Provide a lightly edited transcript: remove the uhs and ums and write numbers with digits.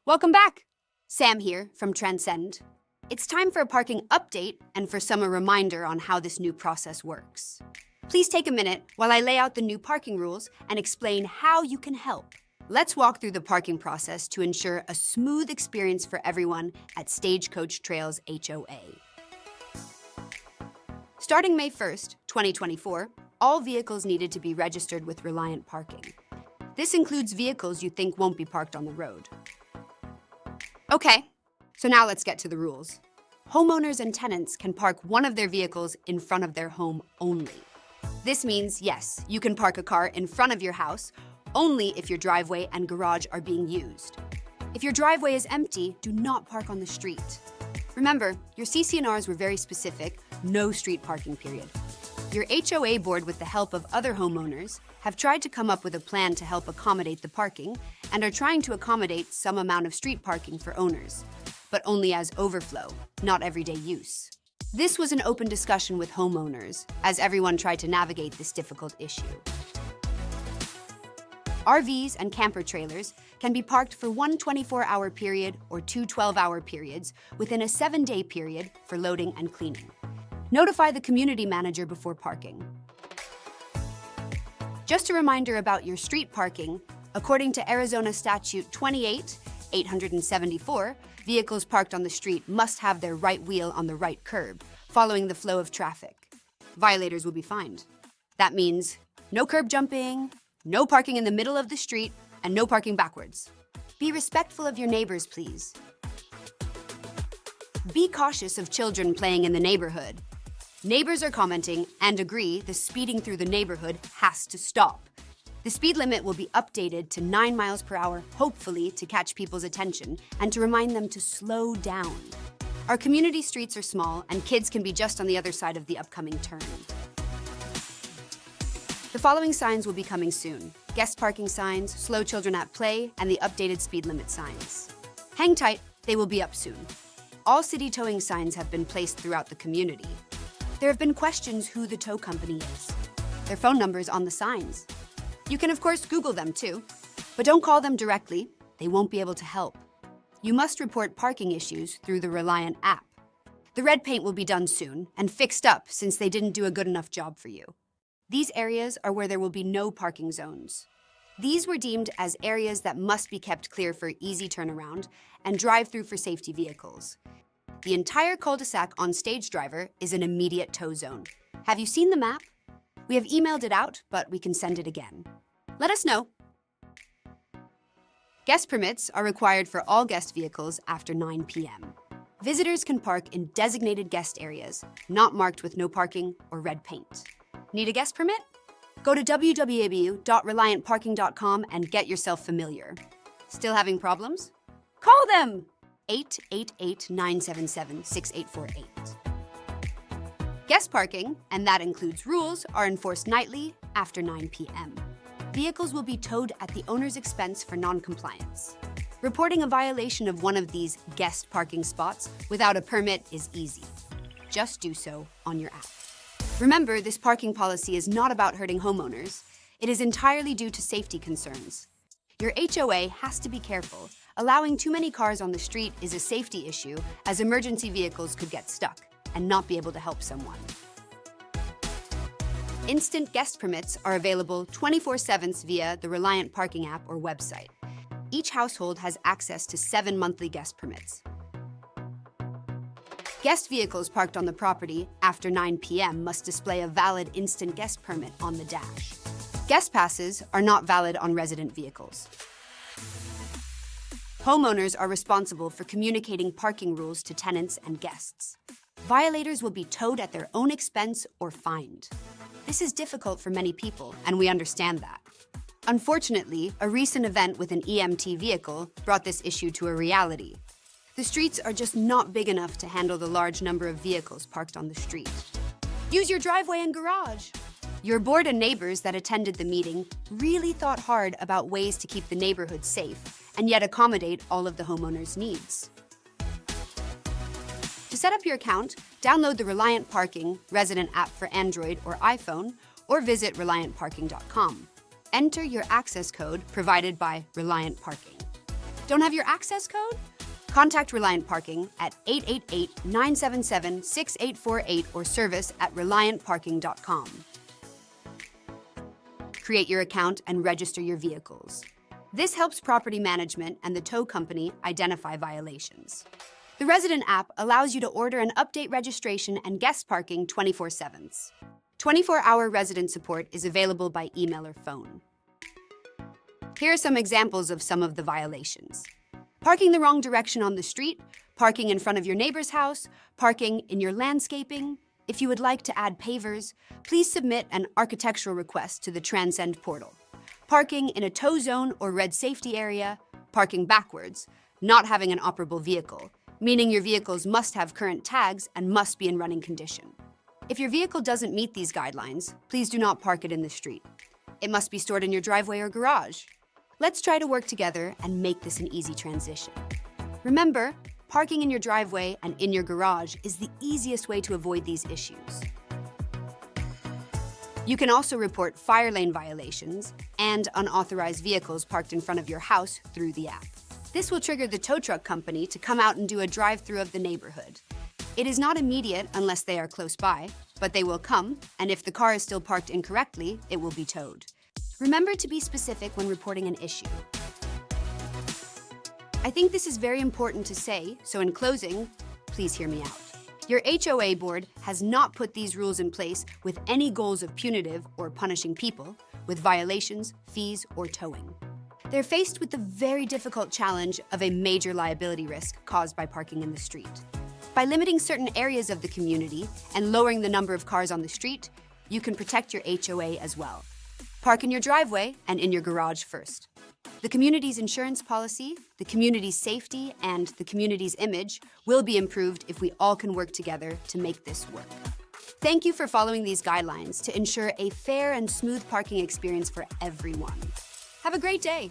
Welcome back! Sam here from Transcend. It's time for a parking update and for a reminder on how this new process works. Please take a minute while I lay out the new parking rules and explain how you can help. Let's walk through the parking process to ensure a smooth experience for everyone at Stagecoach Trails HOA. Starting May 1st, 2024, all vehicles needed to be registered with Reliant Parking. This includes vehicles you think won't be parked on the road. Okay, so now let's get to the rules. Homeowners and tenants can park one of their vehicles in front of their home only. This means, yes, you can park a car in front of your house only if your driveway and garage are being used. If your driveway is empty, do not park on the street. Remember, your CC&Rs were very specific, no street parking period. Your HOA board, with the help of other homeowners, have tried to come up with a plan to help accommodate the parking and are trying to accommodate some amount of street parking for owners, but only as overflow, not everyday use. This was an open discussion with homeowners as everyone tried to navigate this difficult issue. RVs and camper trailers can be parked for one 24-hour period or two 12-hour periods within a 7-day period for loading and cleaning. Notify the community manager before parking. Just a reminder about your street parking, according to Arizona Statute 28,874, vehicles parked on the street must have their right wheel on the right curb, following the flow of traffic. Violators will be fined. That means no curb jumping, no parking in the middle of the street, and no parking backwards. Be respectful of your neighbors, please. Be cautious of children playing in the neighborhood. Neighbors are commenting and agree the speeding through the neighborhood has to stop. The speed limit will be updated to 9 miles per hour, hopefully to catch people's attention and to remind them to slow down. Our community streets are small and kids can be just on the other side of the upcoming turn. The following signs will be coming soon: guest parking signs, slow children at play, and the updated speed limit signs. Hang tight, they will be up soon. All city towing signs have been placed throughout the community. There have been questions who the tow company is. Their phone number is on the signs. You can of course Google them too, but don't call them directly, they won't be able to help. You must report parking issues through the Reliant app. The red paint will be done soon and fixed up since they didn't do a good enough job for you. These areas are where there will be no parking zones. These were deemed as areas that must be kept clear for easy turnaround and drive-through for safety vehicles. The entire cul-de-sac on Stage Driver is an immediate tow zone. Have you seen the map? We have emailed it out, but we can send it again. Let us know. Guest permits are required for all guest vehicles after 9 p.m. Visitors can park in designated guest areas, not marked with no parking or red paint. Need a guest permit? Go to www.reliantparking.com and get yourself familiar. Still having problems? Call them! 888-977-6848. Guest parking, and that includes rules, are enforced nightly after 9 p.m. Vehicles will be towed at the owner's expense for non-compliance. Reporting a violation of one of these guest parking spots without a permit is easy. Just do so on your app. Remember, this parking policy is not about hurting homeowners. It is entirely due to safety concerns. Your HOA has to be careful. Allowing too many cars on the street is a safety issue, as emergency vehicles could get stuck and not be able to help someone. Instant guest permits are available 24/7 via the Reliant Parking app or website. Each household has access to 7 monthly guest permits. Guest vehicles parked on the property after 9 p.m. must display a valid instant guest permit on the dash. Guest passes are not valid on resident vehicles. Homeowners are responsible for communicating parking rules to tenants and guests. Violators will be towed at their own expense or fined. This is difficult for many people, and we understand that. Unfortunately, a recent event with an EMT vehicle brought this issue to a reality. The streets are just not big enough to handle the large number of vehicles parked on the street. Use your driveway and garage. Your board and neighbors that attended the meeting really thought hard about ways to keep the neighborhood safe and yet accommodate all of the homeowners' needs. To set up your account, download the Reliant Parking resident app for Android or iPhone, or visit reliantparking.com. Enter your access code provided by Reliant Parking. Don't have your access code? Contact Reliant Parking at 888-977-6848 or service@reliantparking.com. Create your account and register your vehicles. This helps property management and the tow company identify violations. The Resident app allows you to order and update registration and guest parking 24/7. 24-hour resident support is available by email or phone. Here are some examples of some of the violations. Parking the wrong direction on the street, parking in front of your neighbor's house, parking in your landscaping. If you would like to add pavers, please submit an architectural request to the Transcend portal. Parking in a tow zone or red safety area, parking backwards, not having an operable vehicle, meaning your vehicles must have current tags and must be in running condition. If your vehicle doesn't meet these guidelines, please do not park it in the street. It must be stored in your driveway or garage. Let's try to work together and make this an easy transition. Remember, parking in your driveway and in your garage is the easiest way to avoid these issues. You can also report fire lane violations and unauthorized vehicles parked in front of your house through the app. This will trigger the tow truck company to come out and do a drive-through of the neighborhood. It is not immediate unless they are close by, but they will come, and if the car is still parked incorrectly, it will be towed. Remember to be specific when reporting an issue. I think this is very important to say, so in closing, please hear me out. Your HOA board has not put these rules in place with any goals of punitive or punishing people with violations, fees, or towing. They're faced with the very difficult challenge of a major liability risk caused by parking in the street. By limiting certain areas of the community and lowering the number of cars on the street, you can protect your HOA as well. Park in your driveway and in your garage first. The community's insurance policy, the community's safety, and the community's image will be improved if we all can work together to make this work. Thank you for following these guidelines to ensure a fair and smooth parking experience for everyone. Have a great day.